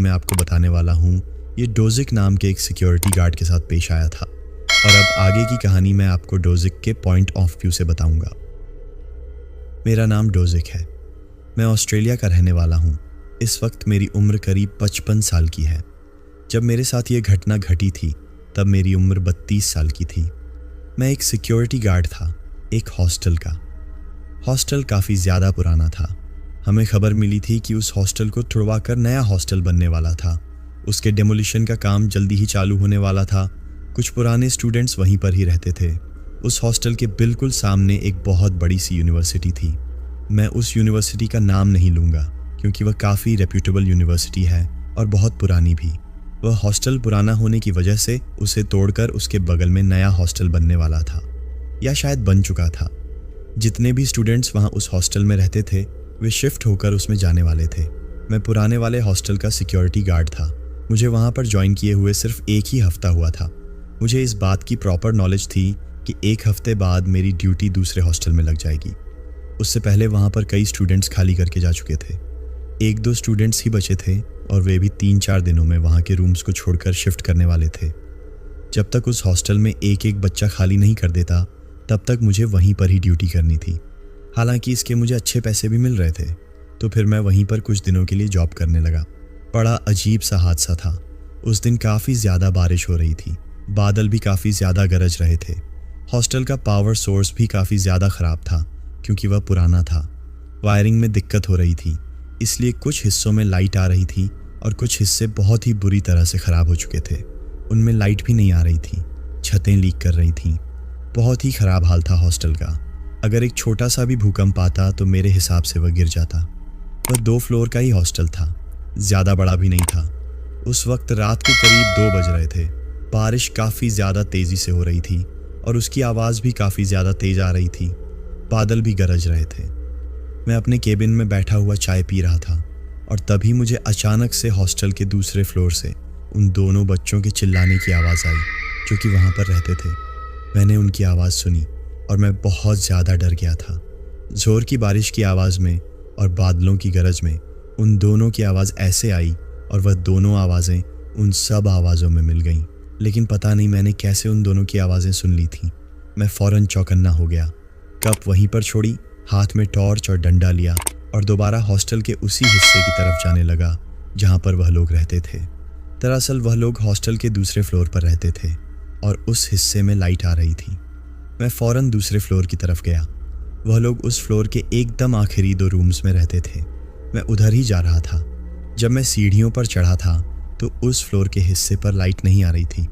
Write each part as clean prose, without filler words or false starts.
मैं आपको बताने वाला हूँ ये डोजिक नाम के एक सिक्योरिटी गार्ड के साथ पेश आया था। और अब आगे की कहानी मैं आपको डोजिक के पॉइंट ऑफ व्यू से बताऊंगा। मेरा नाम डोजिक है। मैं ऑस्ट्रेलिया का रहने वाला हूँ। इस वक्त मेरी उम्र करीब 55 साल की है। जब मेरे साथ ये घटना घटी थी तब मेरी उम्र 32 साल की थी। मैं एक सिक्योरिटी गार्ड था, एक हॉस्टल का। हॉस्टल काफ़ी ज़्यादा पुराना था। हमें खबर मिली थी कि उस हॉस्टल को तुड़वा कर नया हॉस्टल बनने वाला था। उसके डेमोलिशन का काम जल्दी ही चालू होने वाला था। कुछ पुराने स्टूडेंट्स वहीं पर ही रहते थे। उस हॉस्टल के बिल्कुल सामने एक बहुत बड़ी सी यूनिवर्सिटी थी। मैं उस यूनिवर्सिटी का नाम नहीं लूँगा क्योंकि वह काफ़ी रेप्यूटेबल यूनिवर्सिटी है और बहुत पुरानी भी। वह हॉस्टल पुराना होने की वजह से उसे तोड़कर उसके बगल में नया हॉस्टल बनने वाला था, या शायद बन चुका था। जितने भी स्टूडेंट्स वहाँ उस हॉस्टल में रहते थे वे शिफ्ट होकर उसमें जाने वाले थे। मैं पुराने वाले हॉस्टल का सिक्योरिटी गार्ड था। मुझे वहाँ पर ज्वाइन किए हुए सिर्फ एक ही हफ्ता हुआ था। मुझे इस बात की प्रॉपर नॉलेज थी कि एक हफ्ते बाद मेरी ड्यूटी दूसरे हॉस्टल में लग जाएगी। उससे पहले वहाँ पर कई स्टूडेंट्स खाली करके जा चुके थे। 1-2 स्टूडेंट्स ही बचे थे और वे भी 3-4 दिनों में वहाँ के रूम्स को छोड़कर शिफ्ट करने वाले थे। जब तक उस हॉस्टल में एक बच्चा खाली नहीं कर देता तब तक मुझे वहीं पर ही ड्यूटी करनी थी। हालांकि इसके मुझे अच्छे पैसे भी मिल रहे थे। तो फिर मैं वहीं पर कुछ दिनों के लिए जॉब करने लगा। बड़ा अजीब सा हादसा था। उस दिन काफ़ी ज़्यादा बारिश हो रही थी। बादल भी काफ़ी ज़्यादा गरज रहे थे। हॉस्टल का पावर सोर्स भी काफ़ी ज़्यादा ख़राब था क्योंकि वह पुराना था। वायरिंग में दिक्कत हो रही थी, इसलिए कुछ हिस्सों में लाइट आ रही थी और कुछ हिस्से बहुत ही बुरी तरह से ख़राब हो चुके थे। उनमें लाइट भी नहीं आ रही थी। छतें लीक कर रही थीं। बहुत ही ख़राब हाल था हॉस्टल का। अगर एक छोटा सा भी भूकंप आता तो मेरे हिसाब से वह गिर जाता। वह 2 फ्लोर का ही हॉस्टल था, ज़्यादा बड़ा भी नहीं था। उस वक्त रात के करीब 2 बज रहे थे। बारिश काफ़ी ज़्यादा तेज़ी से हो रही थी और उसकी आवाज़ भी काफ़ी ज़्यादा तेज़ आ रही थी। बादल भी गरज रहे थे। मैं अपने केबिन में बैठा हुआ चाय पी रहा था और तभी मुझे अचानक से हॉस्टल के दूसरे फ्लोर से उन दोनों बच्चों के चिल्लाने की आवाज़ आई जो कि वहाँ पर रहते थे। मैंने उनकी आवाज़ सुनी और मैं बहुत ज़्यादा डर गया था। ज़ोर की बारिश की आवाज़ में और बादलों की गरज में उन दोनों की आवाज़ ऐसे आई और वह दोनों आवाज़ें उन सब आवाज़ों में मिल गईं। लेकिन पता नहीं मैंने कैसे उन दोनों की आवाज़ें सुन ली थीं। मैं फ़ौरन चौकन्ना हो गया। कप वहीं पर छोड़ी, हाथ में टॉर्च और डंडा लिया और दोबारा हॉस्टल के उसी हिस्से की तरफ जाने लगा जहाँ पर वह लोग रहते थे। दरअसल वह लोग हॉस्टल के दूसरे फ्लोर पर रहते थे और उस हिस्से में लाइट आ रही थी। मैं फ़ौरन दूसरे फ्लोर की तरफ गया। वह लोग उस फ्लोर के एकदम आखिरी 2 रूम्स में रहते थे। मैं उधर ही जा रहा था। जब मैं सीढ़ियों पर चढ़ा था तो उस फ्लोर के हिस्से पर लाइट नहीं आ रही थी।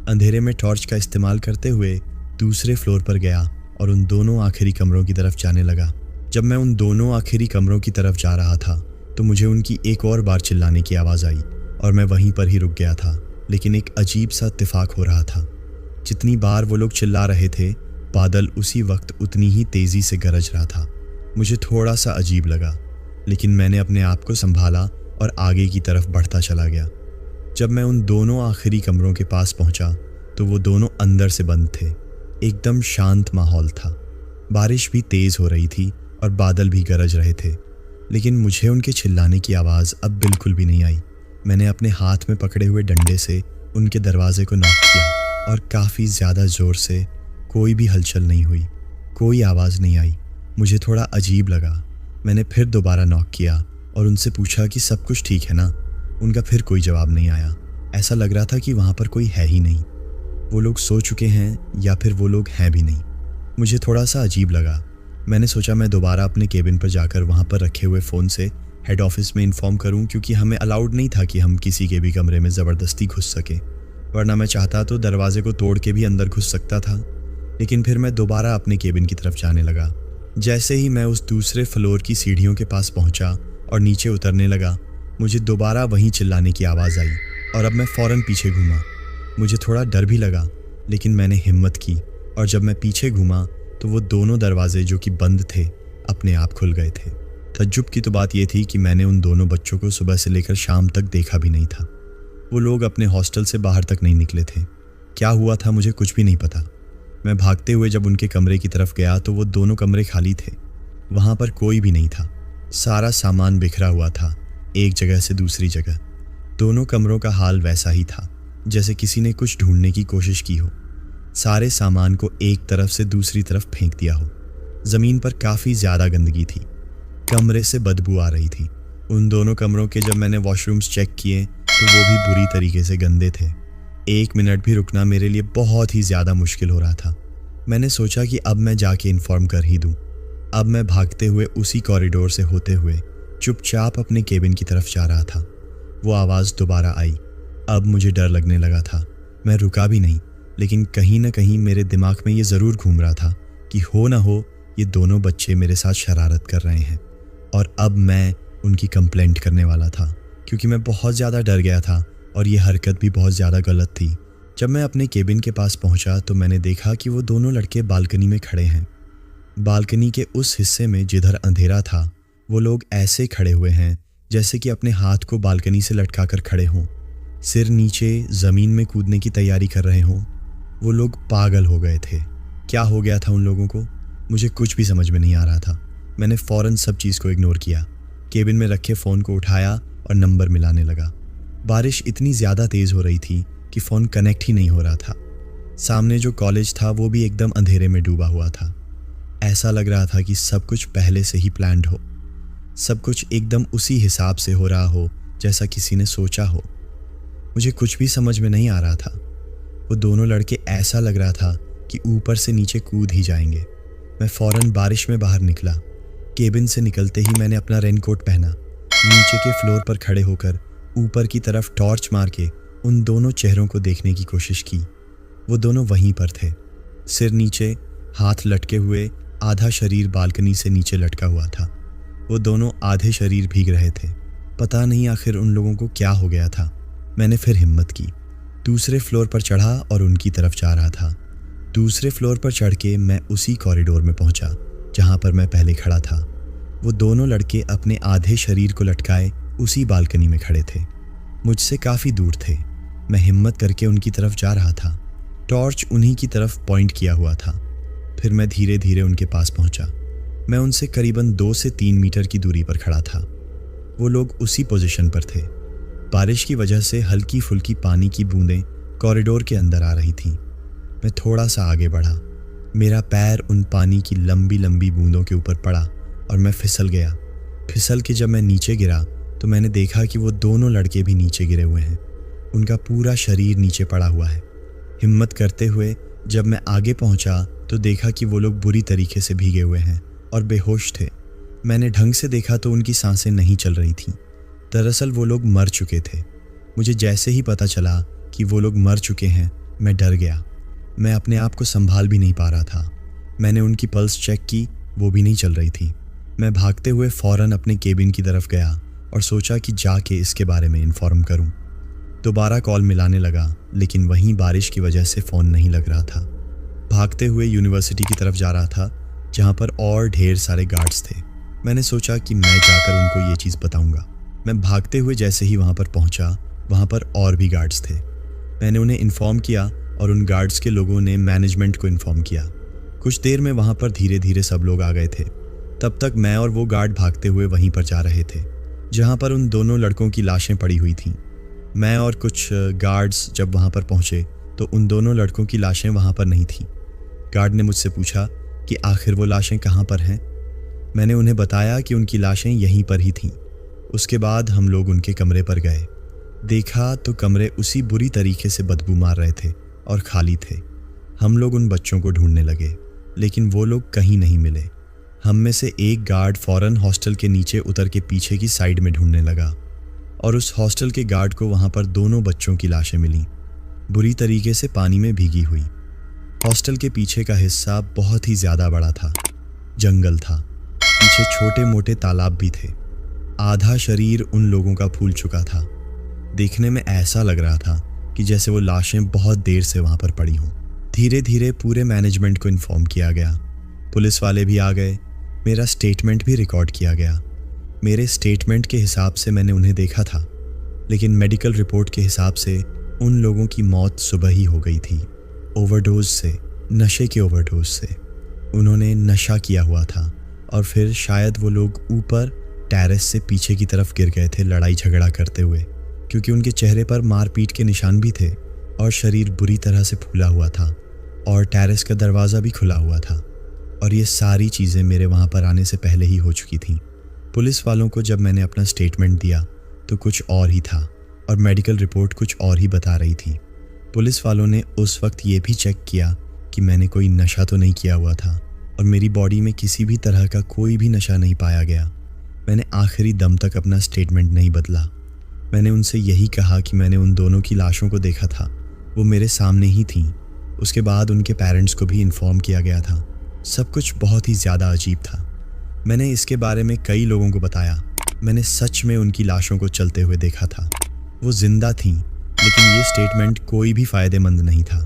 अंधेरे में टॉर्च का इस्तेमाल करते हुए दूसरे फ्लोर पर गया और उन दोनों आखिरी कमरों की तरफ जाने लगा। जब मैं उन दोनों आखिरी कमरों की तरफ जा रहा था तो मुझे उनकी एक और बार चिल्लाने की आवाज़ आई और मैं वहीं पर ही रुक गया था। लेकिन एक अजीब सा इत्तेफाक हो रहा था। जितनी बार वो लोग चिल्ला रहे थे बादल उसी वक्त उतनी ही तेज़ी से गरज रहा था। मुझे थोड़ा सा अजीब लगा, लेकिन मैंने अपने आप को संभाला और आगे की तरफ बढ़ता चला गया। जब मैं उन दोनों आखिरी कमरों के पास पहुंचा तो वो दोनों अंदर से बंद थे। एकदम शांत माहौल था। बारिश भी तेज़ हो रही थी और बादल भी गरज रहे थे, लेकिन मुझे उनके चिल्लाने की आवाज़ अब बिल्कुल भी नहीं आई। मैंने अपने हाथ में पकड़े हुए डंडे से उनके दरवाजे को नॉक किया और काफ़ी ज़्यादा ज़ोर से। कोई भी हलचल नहीं हुई, कोई आवाज़ नहीं आई। मुझे थोड़ा अजीब लगा। मैंने फिर दोबारा नॉक किया और उनसे पूछा कि सब कुछ ठीक है ना। उनका फिर कोई जवाब नहीं आया। ऐसा लग रहा था कि वहाँ पर कोई है ही नहीं। वो लोग सो चुके हैं या फिर वो लोग हैं भी नहीं। मुझे थोड़ा सा अजीब लगा। मैंने सोचा मैं दोबारा अपने केबिन पर जाकर वहाँ पर रखे हुए फ़ोन से हेड ऑफिस में इन्फॉर्म करूँ, क्योंकि हमें अलाउड नहीं था कि हम किसी के भी कमरे में ज़बरदस्ती घुस सकें, वरना मैं चाहता तो दरवाजे को तोड़ के भी अंदर घुस सकता था। लेकिन फिर मैं दोबारा अपने केबिन की तरफ जाने लगा। जैसे ही मैं उस दूसरे फ्लोर की सीढ़ियों के पास पहुंचा और नीचे उतरने लगा, मुझे दोबारा वहीं चिल्लाने की आवाज़ आई और अब मैं फ़ौरन पीछे घूमा। मुझे थोड़ा डर भी लगा, लेकिन मैंने हिम्मत की और जब मैं पीछे घूमा तो वो दोनों दरवाजे जो कि बंद थे अपने आप खुल गए थे। तज्जुब की तो बात यह थी कि मैंने उन दोनों बच्चों को सुबह से लेकर शाम तक देखा भी नहीं था। वो लोग अपने हॉस्टल से बाहर तक नहीं निकले थे। क्या हुआ था मुझे कुछ भी नहीं पता। मैं भागते हुए जब उनके कमरे की तरफ गया तो वो दोनों कमरे खाली थे। वहाँ पर कोई भी नहीं था। सारा सामान बिखरा हुआ था एक जगह से दूसरी जगह। दोनों कमरों का हाल वैसा ही था, जैसे किसी ने कुछ ढूंढने की कोशिश की हो। सारे सामान को एक तरफ से दूसरी तरफ फेंक दिया हो। ज़मीन पर काफ़ी ज़्यादा गंदगी थी। कमरे से बदबू आ रही थी। उन दोनों कमरों के जब मैंने वॉशरूम्स चेक किए तो वो भी बुरी तरीके से गंदे थे। 1 मिनट भी रुकना मेरे लिए बहुत ही ज़्यादा मुश्किल हो रहा था। मैंने सोचा कि अब मैं जाके इन्फॉर्म कर ही दूँ। अब मैं भागते हुए उसी कॉरिडोर से होते हुए चुपचाप अपने केबिन की तरफ जा रहा था। वो आवाज़ दोबारा आई। अब मुझे डर लगने लगा था। मैं रुका भी नहीं, लेकिन कहीं ना कहीं मेरे दिमाग में ये ज़रूर घूम रहा था कि हो ना हो ये दोनों बच्चे मेरे साथ शरारत कर रहे हैं और अब मैं उनकी कंप्लेंट करने वाला था, क्योंकि मैं बहुत ज़्यादा डर गया था और ये हरकत भी बहुत ज़्यादा गलत थी। जब मैं अपने केबिन के पास पहुंचा तो मैंने देखा कि वो दोनों लड़के बालकनी में खड़े हैं। बालकनी के उस हिस्से में जिधर अंधेरा था वो लोग ऐसे खड़े हुए हैं जैसे कि अपने हाथ को बालकनी से लटका कर खड़े हों, सिर नीचे ज़मीन में कूदने की तैयारी कर रहे हों। वो लोग पागल हो गए थे। क्या हो गया था उन लोगों को? मुझे कुछ भी समझ में नहीं आ रहा था। मैंने फ़ौरन सब चीज़ को इग्नोर किया। केबिन में रखे फ़ोन को उठाया और नंबर मिलाने लगा। बारिश इतनी ज़्यादा तेज़ हो रही थी कि फ़ोन कनेक्ट ही नहीं हो रहा था। सामने जो कॉलेज था वो भी एकदम अंधेरे में डूबा हुआ था। ऐसा लग रहा था कि सब कुछ पहले से ही प्लान्ड हो, सब कुछ एकदम उसी हिसाब से हो रहा हो जैसा किसी ने सोचा हो। मुझे कुछ भी समझ में नहीं आ रहा था। वो दोनों लड़के ऐसा लग रहा था कि ऊपर से नीचे कूद ही जाएंगे। मैं फ़ौरन बारिश में बाहर निकला। केबिन से निकलते ही मैंने अपना रेनकोट पहना। नीचे के फ्लोर पर खड़े होकर ऊपर की तरफ टॉर्च मार के उन दोनों चेहरों को देखने की कोशिश की। वो दोनों वहीं पर थे, सिर नीचे, हाथ लटके हुए, आधा शरीर बालकनी से नीचे लटका हुआ था। वो दोनों आधे शरीर भीग रहे थे। पता नहीं आखिर उन लोगों को क्या हो गया था। मैंने फिर हिम्मत की, दूसरे फ्लोर पर चढ़ा और उनकी तरफ जा रहा था। दूसरे फ्लोर पर चढ़ के मैं उसी कॉरिडोर में पहुंचा जहां पर मैं पहले खड़ा था। वो दोनों लड़के अपने आधे शरीर को लटकाए उसी बालकनी में खड़े थे, मुझसे काफ़ी दूर थे। मैं हिम्मत करके उनकी तरफ जा रहा था। टॉर्च उन्हीं की तरफ पॉइंट किया हुआ था। फिर मैं धीरे धीरे उनके पास पहुंचा। मैं उनसे करीबन 2 से 3 मीटर की दूरी पर खड़ा था। वो लोग उसी पोजीशन पर थे। बारिश की वजह से हल्की फुल्की पानी की बूंदें कॉरिडोर के अंदर आ रही थीं। मैं थोड़ा सा आगे बढ़ा। मेरा पैर उन पानी की लंबी लंबी बूंदों के ऊपर पड़ा और मैं फिसल गया। फिसल के जब मैं नीचे गिरा तो मैंने देखा कि वो दोनों लड़के भी नीचे गिरे हुए हैं। उनका पूरा शरीर नीचे पड़ा हुआ है। हिम्मत करते हुए जब मैं आगे पहुंचा तो देखा कि वो लोग बुरी तरीके से भीगे हुए हैं और बेहोश थे। मैंने ढंग से देखा तो उनकी सांसें नहीं चल रही थीं। दरअसल वो लोग मर चुके थे। मुझे जैसे ही पता चला कि वो लोग मर चुके हैं, मैं डर गया। मैं अपने आप को संभाल भी नहीं पा रहा था। मैंने उनकी पल्स चेक की, वो भी नहीं चल रही थी। मैं भागते हुए फ़ौरन अपने केबिन की तरफ गया और सोचा कि जाके इसके बारे में इन्फॉर्म करूं। दोबारा कॉल मिलाने लगा, लेकिन वहीं बारिश की वजह से फ़ोन नहीं लग रहा था। भागते हुए यूनिवर्सिटी की तरफ जा रहा था, जहां पर और ढेर सारे गार्ड्स थे। मैंने सोचा कि मैं जाकर उनको ये चीज़ बताऊंगा। मैं भागते हुए जैसे ही वहां पर पहुंचा, वहां पर और भी गार्ड्स थे। मैंने उन्हें इन्फॉर्म किया और उन गार्ड्स के लोगों ने मैनेजमेंट को इन्फॉर्म किया। कुछ देर में वहां पर धीरे धीरे सब लोग आ गए थे। तब तक मैं और वो गार्ड भागते हुए वहीं पर जा रहे थे जहां पर उन दोनों लड़कों की लाशें पड़ी हुई थीं। मैं और कुछ गार्ड्स जब वहां पर पहुंचे तो उन दोनों लड़कों की लाशें वहां पर नहीं थीं। गार्ड ने मुझसे पूछा कि आखिर वो लाशें कहाँ पर हैं। मैंने उन्हें बताया कि उनकी लाशें यहीं पर ही थीं। उसके बाद हम लोग उनके कमरे पर गए। देखा तो कमरे उसी बुरी तरीके से बदबू मार रहे थे और खाली थे। हम लोग उन बच्चों को ढूंढने लगे, लेकिन वो लोग कहीं नहीं मिले। हम में से एक गार्ड फ़ौरन हॉस्टल के नीचे उतर के पीछे की साइड में ढूंढने लगा और उस हॉस्टल के गार्ड को वहाँ पर दोनों बच्चों की लाशें मिलीं, बुरी तरीके से पानी में भीगी हुई। हॉस्टल के पीछे का हिस्सा बहुत ही ज़्यादा बड़ा था। जंगल था, पीछे छोटे मोटे तालाब भी थे। आधा शरीर उन लोगों का फूल चुका था। देखने में ऐसा लग रहा था कि जैसे वो लाशें बहुत देर से वहाँ पर पड़ी हों। धीरे धीरे पूरे मैनेजमेंट को इन्फॉर्म किया गया। पुलिस वाले भी आ गए। मेरा स्टेटमेंट भी रिकॉर्ड किया गया। मेरे स्टेटमेंट के हिसाब से मैंने उन्हें देखा था, लेकिन मेडिकल रिपोर्ट के हिसाब से उन लोगों की मौत सुबह ही हो गई थी, ओवरडोज से, नशे के ओवरडोज से। उन्होंने नशा किया हुआ था और फिर शायद वो लोग ऊपर टेरेस से पीछे की तरफ गिर गए थे लड़ाई झगड़ा करते हुए। क्योंकि उनके चेहरे पर मारपीट के निशान भी थे और शरीर बुरी तरह से फूला हुआ था और टेरेस का दरवाज़ा भी खुला हुआ था। और ये सारी चीज़ें मेरे वहाँ पर आने से पहले ही हो चुकी थीं। पुलिस वालों को जब मैंने अपना स्टेटमेंट दिया तो कुछ और ही था और मेडिकल रिपोर्ट कुछ और ही बता रही थी। पुलिस वालों ने उस वक्त ये भी चेक किया कि मैंने कोई नशा तो नहीं किया हुआ था और मेरी बॉडी में किसी भी तरह का कोई भी नशा नहीं पाया गया। मैंने आखिरी दम तक अपना स्टेटमेंट नहीं बदला। मैंने उनसे यही कहा कि मैंने उन दोनों की लाशों को देखा था, वो मेरे सामने ही थीं। उसके बाद उनके पेरेंट्स को भी इन्फॉर्म किया गया था। सब कुछ बहुत ही ज़्यादा अजीब था। मैंने इसके बारे में कई लोगों को बताया। मैंने सच में उनकी लाशों को चलते हुए देखा था। वो जिंदा थीं, लेकिन ये स्टेटमेंट कोई भी फ़ायदेमंद नहीं था।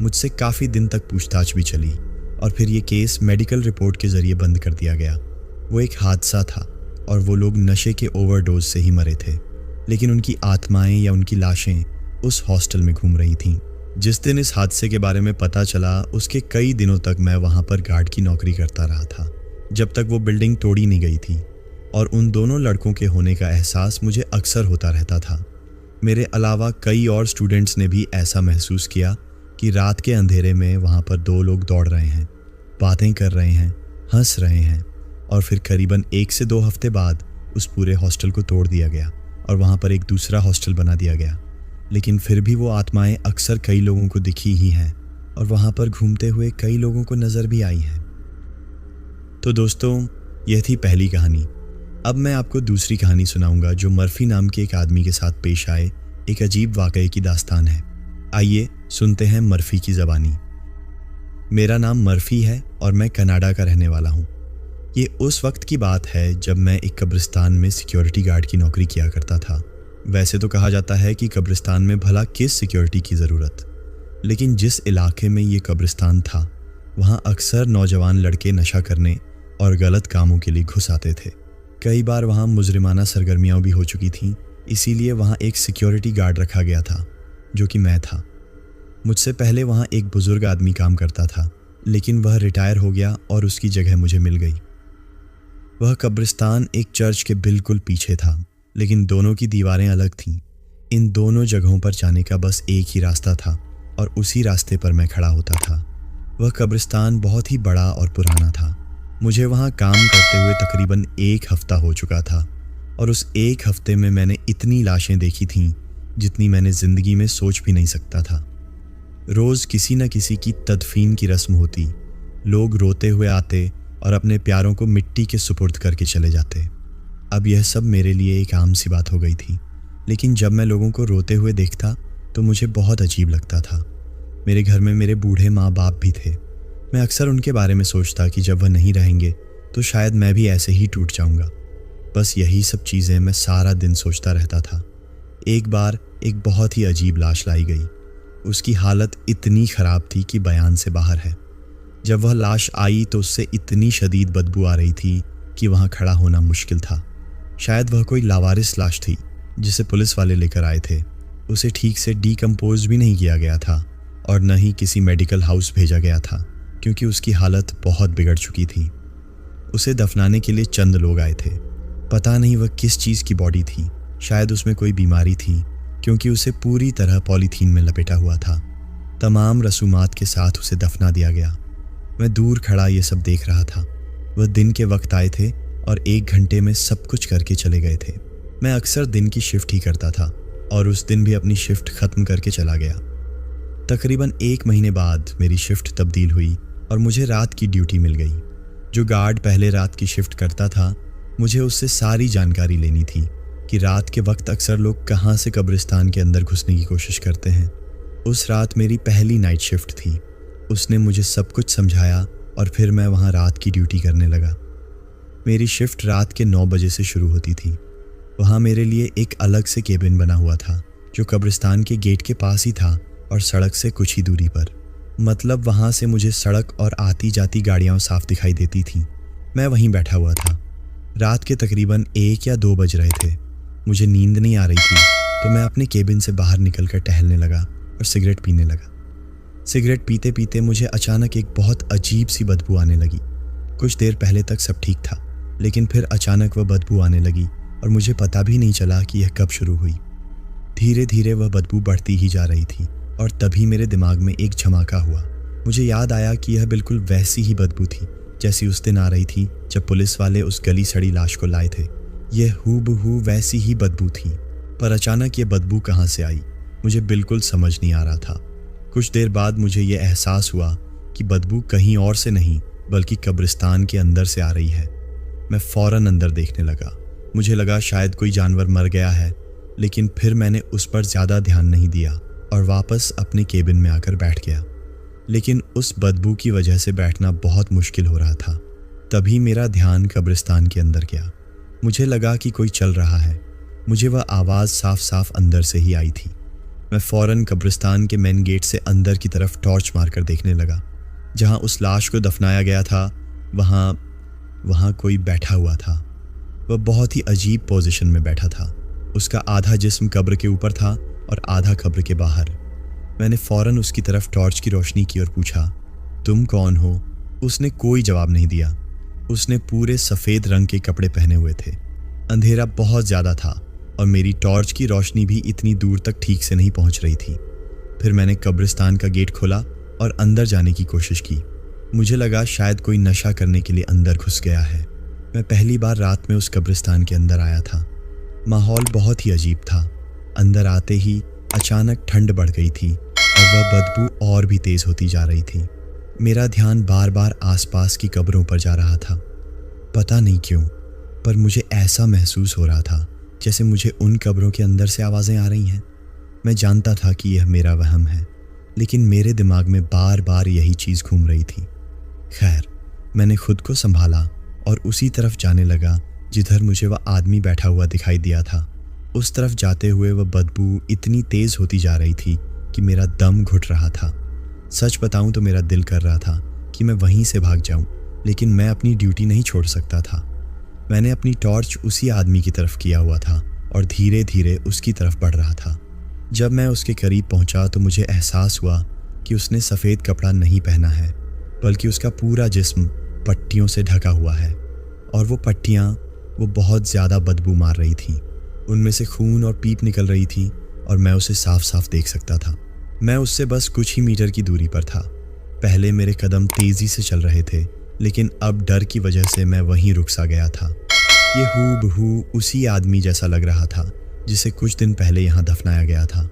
मुझसे काफ़ी दिन तक पूछताछ भी चली और फिर ये केस मेडिकल रिपोर्ट के ज़रिए बंद कर दिया गया। वो एक हादसा था और वो लोग नशे के ओवरडोज से ही मरे थे, लेकिन उनकी आत्माएं या उनकी लाशें उस हॉस्टल में घूम रही थीं। जिस दिन इस हादसे के बारे में पता चला उसके कई दिनों तक मैं वहाँ पर गार्ड की नौकरी करता रहा था, जब तक वो बिल्डिंग तोड़ी नहीं गई थी। और उन दोनों लड़कों के होने का एहसास मुझे अक्सर होता रहता था। मेरे अलावा कई और स्टूडेंट्स ने भी ऐसा महसूस किया कि रात के अंधेरे में वहाँ पर दो लोग दौड़ रहे हैं, बातें कर रहे हैं, हंस रहे हैं। और फिर करीबन 1 से 2 हफ्ते बाद उस पूरे हॉस्टल को तोड़ दिया गया और वहाँ पर एक दूसरा हॉस्टल बना दिया गया। लेकिन फिर भी वो आत्माएं अक्सर कई लोगों को दिखी ही हैं और वहाँ पर घूमते हुए कई लोगों को नज़र भी आई हैं। तो दोस्तों, यह थी पहली कहानी। अब मैं आपको दूसरी कहानी सुनाऊंगा जो मर्फी नाम के एक आदमी के साथ पेश आए एक अजीब वाक़ये की दास्तान है। आइए सुनते हैं मर्फी की ज़बानी। मेरा नाम मर्फी है और मैं कनाडा का रहने वाला हूँ। ये उस वक्त की बात है जब मैं एक कब्रिस्तान में सिक्योरिटी गार्ड की नौकरी किया करता था। वैसे तो कहा जाता है कि कब्रिस्तान में भला किस सिक्योरिटी की ज़रूरत, लेकिन जिस इलाके में ये कब्रिस्तान था वहाँ अक्सर नौजवान लड़के नशा करने और गलत कामों के लिए घुस आते थे। कई बार वहाँ मुजरिमाना सरगर्मियाँ भी हो चुकी थीं, इसीलिए वहाँ एक सिक्योरिटी गार्ड रखा गया था जो कि मैं था। मुझसे पहले वहाँ एक बुज़ुर्ग आदमी काम करता था, लेकिन वह रिटायर हो गया और उसकी जगह मुझे मिल गई। वह कब्रिस्तान एक चर्च के बिल्कुल पीछे था, लेकिन दोनों की दीवारें अलग थीं। इन दोनों जगहों पर जाने का बस एक ही रास्ता था और उसी रास्ते पर मैं खड़ा होता था। वह कब्रिस्तान बहुत ही बड़ा और पुराना था। मुझे वहाँ काम करते हुए तकरीबन 1 हफ्ता हो चुका था और उस 1 हफ्ते में मैंने इतनी लाशें देखी थीं जितनी मैंने ज़िंदगी में सोच भी नहीं सकता था। रोज़ किसी न किसी की तदफीन की रस्म होती। लोग रोते हुए आते और अपने प्यारों को मिट्टी के सुपुर्द करके चले जाते। अब यह सब मेरे लिए एक आम सी बात हो गई थी, लेकिन जब मैं लोगों को रोते हुए देखता तो मुझे बहुत अजीब लगता था। मेरे घर में मेरे बूढ़े माँ बाप भी थे। मैं अक्सर उनके बारे में सोचता कि जब वह नहीं रहेंगे तो शायद मैं भी ऐसे ही टूट जाऊंगा। बस यही सब चीज़ें मैं सारा दिन सोचता रहता था। एक बार एक बहुत ही अजीब लाश लाई गई। उसकी हालत इतनी ख़राब थी कि बयान से बाहर है। जब वह लाश आई तो उससे इतनी शदीद बदबू आ रही थी कि वहाँ खड़ा होना मुश्किल था। शायद वह कोई लावारिस लाश थी जिसे पुलिस वाले लेकर आए थे। उसे ठीक से डीकम्पोज भी नहीं किया गया था और न ही किसी मेडिकल हाउस भेजा गया था, क्योंकि उसकी हालत बहुत बिगड़ चुकी थी। उसे दफनाने के लिए चंद लोग आए थे। पता नहीं वह किस चीज़ की बॉडी थी। शायद उसमें कोई बीमारी थी, क्योंकि उसे पूरी तरह पॉलीथीन में लपेटा हुआ था। तमाम रसूमात के साथ उसे दफना दिया गया। मैं दूर खड़ा ये सब देख रहा था। वह दिन के वक्त आए थे और 1 घंटे में सब कुछ करके चले गए थे। मैं अक्सर दिन की शिफ्ट ही करता था और उस दिन भी अपनी शिफ्ट ख़त्म करके चला गया। तकरीबन 1 महीने बाद मेरी शिफ्ट तब्दील हुई और मुझे रात की ड्यूटी मिल गई। जो गार्ड पहले रात की शिफ्ट करता था, मुझे उससे सारी जानकारी लेनी थी कि रात के वक्त अक्सर लोग कहाँ से कब्रिस्तान के अंदर घुसने की कोशिश करते हैं। उस रात मेरी पहली नाइट शिफ्ट थी। उसने मुझे सब कुछ समझाया और फिर मैं वहाँ रात की ड्यूटी करने लगा। मेरी शिफ्ट रात के 9 बजे से शुरू होती थी। वहाँ मेरे लिए एक अलग से केबिन बना हुआ था जो कब्रिस्तान के गेट के पास ही था और सड़क से कुछ ही दूरी पर। मतलब वहाँ से मुझे सड़क और आती जाती गाड़ियाँ साफ दिखाई देती थीं। मैं वहीं बैठा हुआ था। रात के तकरीबन 1 या 2 बज रहे थे। मुझे नींद नहीं आ रही थी, तो मैं अपने केबिन से बाहर निकलकर टहलने लगा और सिगरेट पीने लगा। सिगरेट पीते पीते मुझे अचानक एक बहुत अजीब सी बदबू आने लगी। कुछ देर पहले तक सब ठीक था, लेकिन फिर अचानक वह बदबू आने लगी और मुझे पता भी नहीं चला कि यह कब शुरू हुई। धीरे धीरे वह बदबू बढ़ती ही जा रही थी और तभी मेरे दिमाग में एक झमाका हुआ। मुझे याद आया कि यह बिल्कुल वैसी ही बदबू थी जैसी उस दिन आ रही थी जब पुलिस वाले उस गली सड़ी लाश को लाए थे। यह हूबहू वैसी ही बदबू थी, पर अचानक ये बदबू कहाँ से आई मुझे बिल्कुल समझ नहीं आ रहा था। कुछ देर बाद मुझे ये एहसास हुआ कि बदबू कहीं और से नहीं बल्कि कब्रिस्तान के अंदर से आ रही है। मैं फौरन अंदर देखने लगा। मुझे लगा शायद कोई जानवर मर गया है, लेकिन फिर मैंने उस पर ज़्यादा ध्यान नहीं दिया और वापस अपने केबिन में आकर बैठ गया। लेकिन उस बदबू की वजह से बैठना बहुत मुश्किल हो रहा था। तभी मेरा ध्यान कब्रिस्तान के अंदर गया। मुझे लगा कि कोई चल रहा है। मुझे वह आवाज़ साफ साफ अंदर से ही आई थी। मैं फ़ौरन कब्रिस्तान के मेन गेट से अंदर की तरफ टॉर्च मारकर देखने लगा। जहाँ उस लाश को दफनाया गया था वहाँ कोई बैठा हुआ था। वह बहुत ही अजीब पोजीशन में बैठा था। उसका आधा जिस्म कब्र के ऊपर था और आधा कब्र के बाहर। मैंने फ़ौरन उसकी तरफ टॉर्च की रोशनी की और पूछा, तुम कौन हो? उसने कोई जवाब नहीं दिया। उसने पूरे सफ़ेद रंग के कपड़े पहने हुए थे। अंधेरा बहुत ज़्यादा था और मेरी टॉर्च की रोशनी भी इतनी दूर तक ठीक से नहीं पहुंच रही थी। फिर मैंने कब्रिस्तान का गेट खोला और अंदर जाने की कोशिश की। मुझे लगा शायद कोई नशा करने के लिए अंदर घुस गया है। मैं पहली बार रात में उस कब्रिस्तान के अंदर आया था। माहौल बहुत ही अजीब था। अंदर आते ही अचानक ठंड बढ़ गई थी और वह बदबू और भी तेज़ होती जा रही थी। मेरा ध्यान बार बार आसपास की कब्रों पर जा रहा था। पता नहीं क्यों, पर मुझे ऐसा महसूस हो रहा था जैसे मुझे उन कब्रों के अंदर से आवाज़ें आ रही हैं। मैं जानता था कि यह मेरा वहम है, लेकिन मेरे दिमाग में बार बार यही चीज़ घूम रही थी। खैर, मैंने खुद को संभाला और उसी तरफ जाने लगा जिधर मुझे वह आदमी बैठा हुआ दिखाई दिया था। उस तरफ जाते हुए वह बदबू इतनी तेज़ होती जा रही थी कि मेरा दम घुट रहा था। सच बताऊं तो मेरा दिल कर रहा था कि मैं वहीं से भाग जाऊं, लेकिन मैं अपनी ड्यूटी नहीं छोड़ सकता था। मैंने अपनी टॉर्च उसी आदमी की तरफ किया हुआ था और धीरे धीरे उसकी तरफ बढ़ रहा था। जब मैं उसके करीब पहुंचा तो मुझे एहसास हुआ कि उसने सफ़ेद कपड़ा नहीं पहना है, बल्कि उसका पूरा जिस्म पट्टियों से ढका हुआ है और वो पट्टियाँ वो बहुत ज़्यादा बदबू मार रही थीं। उनमें से खून और पीप निकल रही थी और मैं उसे साफ साफ देख सकता था। मैं उससे बस कुछ ही मीटर की दूरी पर था। पहले मेरे कदम तेज़ी से चल रहे थे, लेकिन अब डर की वजह से मैं वहीं रुक सा गया था। ये हूबहू उसी आदमी जैसा लग रहा था जिसे कुछ दिन पहले यहाँ दफनाया गया था।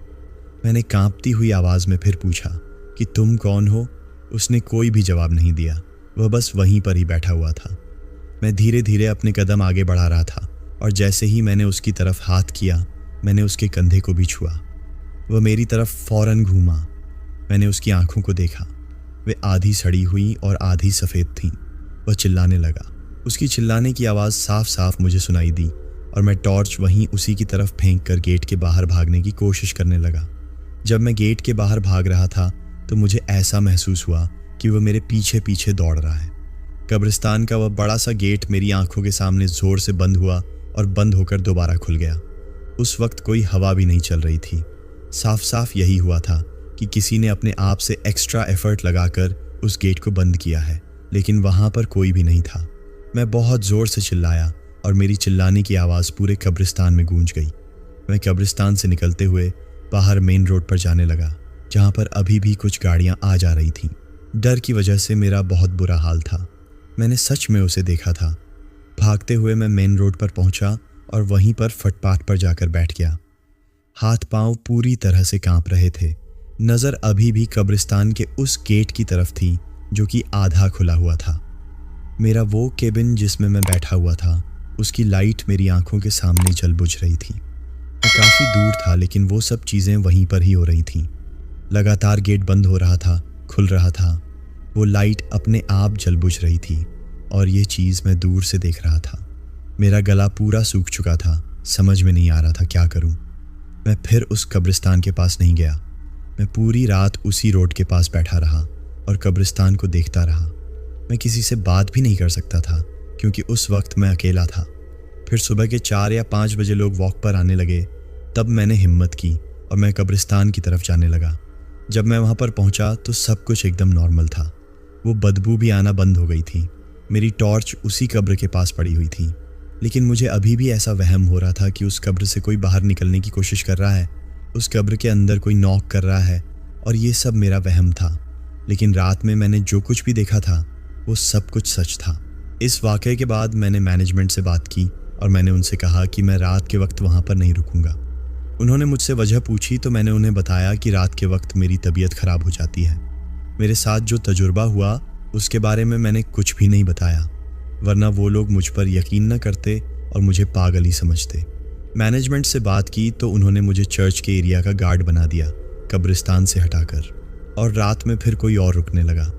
मैंने कांपती हुई आवाज़ में फिर पूछा कि तुम कौन हो? उसने कोई भी जवाब नहीं दिया। वह बस वहीं पर ही बैठा हुआ था। मैं धीरे धीरे अपने कदम आगे बढ़ा रहा था और जैसे ही मैंने उसकी तरफ हाथ किया, मैंने उसके कंधे को भी छुआ। वह मेरी तरफ फ़ौरन घूमा। मैंने उसकी आंखों को देखा। वे आधी सड़ी हुई और आधी सफ़ेद थीं। वह चिल्लाने लगा। उसकी चिल्लाने की आवाज़ साफ साफ मुझे सुनाई दी और मैं टॉर्च वहीं उसी की तरफ फेंक कर गेट के बाहर भागने की कोशिश करने लगा। जब मैं गेट के बाहर भाग रहा था तो मुझे ऐसा महसूस हुआ कि वह मेरे पीछे पीछे दौड़ रहा है। कब्रिस्तान का वह बड़ा सा गेट मेरी आंखों के सामने ज़ोर से बंद हुआ और बंद होकर दोबारा खुल गया। उस वक्त कोई हवा भी नहीं चल रही थी। साफ साफ यही हुआ था कि किसी ने अपने आप से एक्स्ट्रा एफर्ट लगाकर उस गेट को बंद किया है, लेकिन वहाँ पर कोई भी नहीं था। मैं बहुत ज़ोर से चिल्लाया और मेरी चिल्लाने की आवाज़ पूरे कब्रिस्तान में गूंज गई। मैं कब्रिस्तान से निकलते हुए बाहर मेन रोड पर जाने लगा, जहाँ पर अभी भी कुछ गाड़ियाँ आ जा रही थीं। डर की वजह से मेरा बहुत बुरा हाल था। मैंने सच में उसे देखा था। भागते हुए मैं मेन रोड पर पहुँचा और वहीं पर फुटपाथ पर जाकर बैठ गया। हाथ पांव पूरी तरह से कांप रहे थे। नज़र अभी भी कब्रिस्तान के उस गेट की तरफ थी जो कि आधा खुला हुआ था। मेरा वो केबिन जिसमें मैं बैठा हुआ था, उसकी लाइट मेरी आंखों के सामने जल बुझ रही थी। मैं काफ़ी दूर था, लेकिन वो सब चीज़ें वहीं पर ही हो रही थीं। लगातार गेट बंद हो रहा था, खुल रहा था। वो लाइट अपने आप जल बुझ रही थी और ये चीज़ मैं दूर से देख रहा था। मेरा गला पूरा सूख चुका था। समझ में नहीं आ रहा था क्या करूं। मैं फिर उस कब्रिस्तान के पास नहीं गया। मैं पूरी रात उसी रोड के पास बैठा रहा और कब्रिस्तान को देखता रहा। मैं किसी से बात भी नहीं कर सकता था क्योंकि उस वक्त मैं अकेला था। फिर सुबह के 4 या 5 बजे लोग वॉक पर आने लगे। तब मैंने हिम्मत की और मैं कब्रिस्तान की तरफ जाने लगा। जब मैं वहाँ पर पहुँचा तो सब कुछ एकदम नॉर्मल था। वो बदबू भी आना बंद हो गई थी। मेरी टॉर्च उसी कब्र के पास पड़ी हुई थी, लेकिन मुझे अभी भी ऐसा वहम हो रहा था कि उस कब्र से कोई बाहर निकलने की कोशिश कर रहा है उस कब्र के अंदर कोई नॉक कर रहा है और ये सब मेरा वहम था। लेकिन रात में मैंने जो कुछ भी देखा था वो सब कुछ सच था। इस वाक़ये के बाद मैंने मैनेजमेंट से बात की और मैंने उनसे कहा कि मैं रात के वक्त वहाँ पर नहीं रुकूंगा। उन्होंने मुझसे वजह पूछी तो मैंने उन्हें बताया कि रात के वक्त मेरी तबीयत ख़राब हो जाती है। मेरे साथ जो तजुर्बा हुआ उसके बारे में मैंने कुछ भी नहीं बताया, वरना वो लोग मुझ पर यकीन न करते और मुझे पागल ही समझते। मैनेजमेंट से बात की तो उन्होंने मुझे चर्च के एरिया का गार्ड बना दिया, कब्रिस्तान से हटाकर, और रात में फिर कोई और रुकने लगा।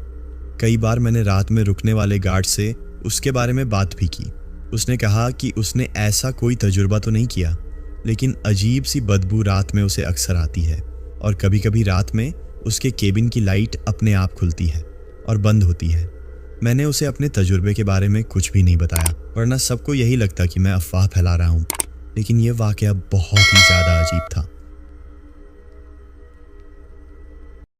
कई बार मैंने रात में रुकने वाले गार्ड से उसके बारे में बात भी की। उसने कहा कि उसने ऐसा कोई तजुर्बा तो नहीं किया, लेकिन अजीब सी बदबू रात में उसे अक्सर आती है और कभी कभी रात में उसके केबिन की लाइट अपने आप खुलती है और बंद होती है। मैंने उसे अपने तजुर्बे के बारे में कुछ भी नहीं बताया, वरना सबको यही लगता कि मैं अफवाह फैला रहा हूँ। लेकिन यह वाक़या बहुत ही ज़्यादा अजीब था।